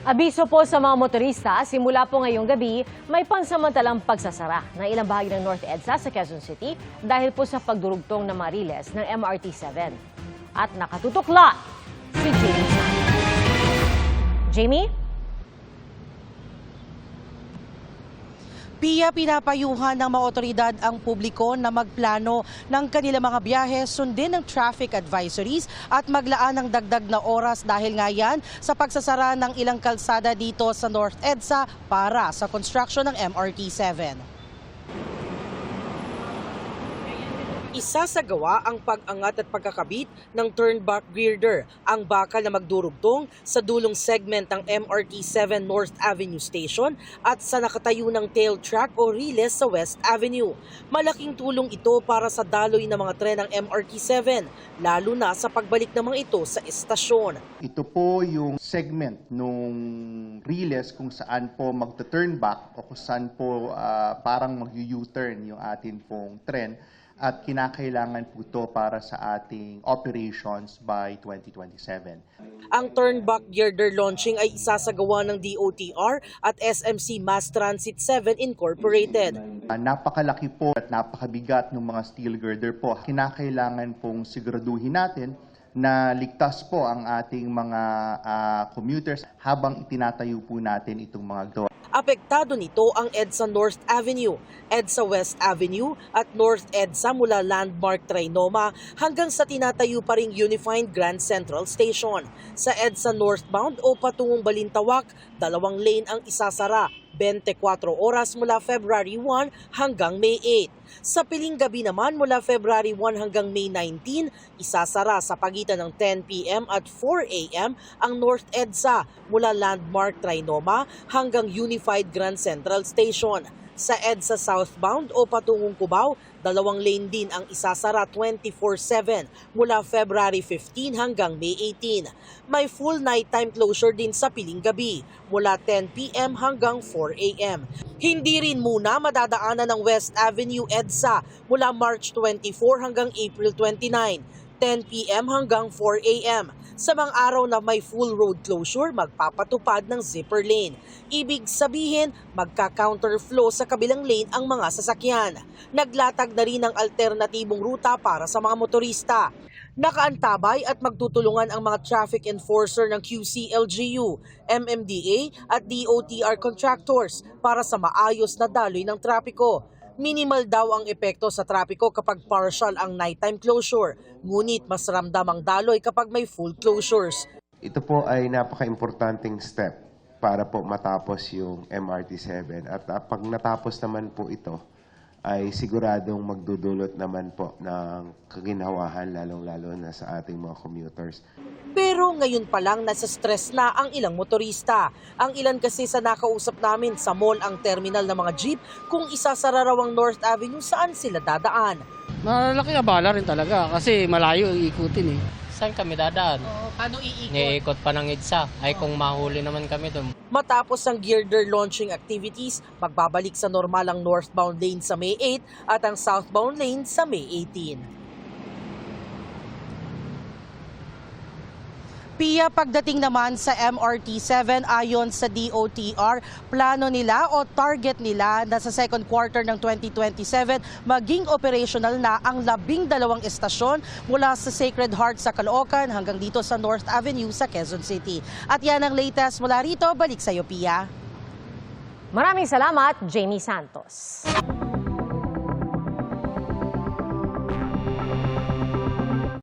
Abiso po sa mga motorista, simula po ngayong gabi, may pansamantalang pagsasara ng ilang bahagi ng North EDSA sa Quezon City dahil po sa pagdurugtong ng mga riles ng MRT-7. At nakatutukla si Jamie Santos. Jamie? Pia, pinapayuhan ng mga otoridad ang publiko na magplano ng kanilang mga biyahe, sundin ng traffic advisories at maglaan ng dagdag na oras dahil nga yan sa pagsasara ng ilang kalsada dito sa North EDSA para sa construction ng MRT-7. Isasagawa ang pag-angat at pagkakabit ng turn-back girder, ang bakal na magdurugtong sa dulong segment ng MRT-7 North Avenue Station at sa nakatayo ng tail track o riles sa West Avenue. Malaking tulong ito para sa daloy ng mga tren ng MRT-7, lalo na sa pagbalik ng mga ito sa estasyon. Ito po yung segment nung riles kung saan po magta-turn back o kung saan po parang mag-U-turn yung atin pong tren. At kinakailangan po ito para sa ating operations by 2027. Ang turn-back girder launching ay isasagawa ng DOTR at SMC Mass Transit 7 Incorporated. Napakalaki po at napakabigat ng mga steel girder po. Kinakailangan pong siguraduhin natin na ligtas po ang ating mga commuters habang itinatayo po natin itong mga gawa. Apektado nito ang EDSA North Avenue, EDSA West Avenue at North EDSA mula Landmark Trinoma hanggang sa tinatayo pa ring Unified Grand Central Station. Sa EDSA northbound o patungong Balintawak, 2 lane ang isasara, 24 oras mula February 1 hanggang May 8. Sa piling gabi naman mula February 1 hanggang May 19, isasara sa pagitan ng 10 p.m. at 4 a.m. ang North EDSA mula Landmark Trinoma hanggang Unified Grand Central Station. Sa EDSA southbound o patungong Cubao, 2 lane din ang isasara 24/7 mula February 15 hanggang May 18. May full nighttime closure din sa piling gabi mula 10 p.m. hanggang 4 a.m. Hindi rin muna madadaanan ng West Avenue EDSA mula March 24 hanggang April 29. 10 p.m. hanggang 4 a.m. Sa mga araw na may full road closure, magpapatupad ng zipper lane. Ibig sabihin, magka-counterflow sa kabilang lane ang mga sasakyan. Naglatag na rin ng alternatibong ruta para sa mga motorista. Nakaantabay at magtutulungan ang mga traffic enforcer ng QCLGU, MMDA at DOTR contractors para sa maayos na daloy ng trapiko. Minimal daw ang epekto sa trapiko kapag partial ang nighttime closure, ngunit mas ramdam ang daloy kapag may full closures. Ito po ay napaka-importanting step para po matapos yung MRT-7 at pag natapos naman po ito ay siguradong magdudulot naman po ng kaginhawahan lalong-lalo na sa ating mga commuters. Pero ngayon pa lang nasa stress na ang ilang motorista. Ang ilan kasi sa nakausap namin sa mall ang terminal ng mga jeep kung isasara raw ang North Avenue saan sila dadaan. Malaki abala rin talaga kasi malayo ikutin eh. Saan kami dadaan? Paano iikot? Niikot pa ng EDSA. Ay kung mahuli naman kami doon. Matapos ang girder launching activities, magbabalik sa normal ang northbound lane sa May 8 at ang southbound lane sa May 18. Pia, pagdating naman sa MRT-7 ayon sa DOTR, plano nila o target nila na sa second quarter ng 2027 maging operational na ang 12 estasyon mula sa Sacred Heart sa Caloocan hanggang dito sa North Avenue sa Quezon City. At yan ang latest mula rito. Balik sa iyo, Pia. Maraming salamat, Jamie Santos.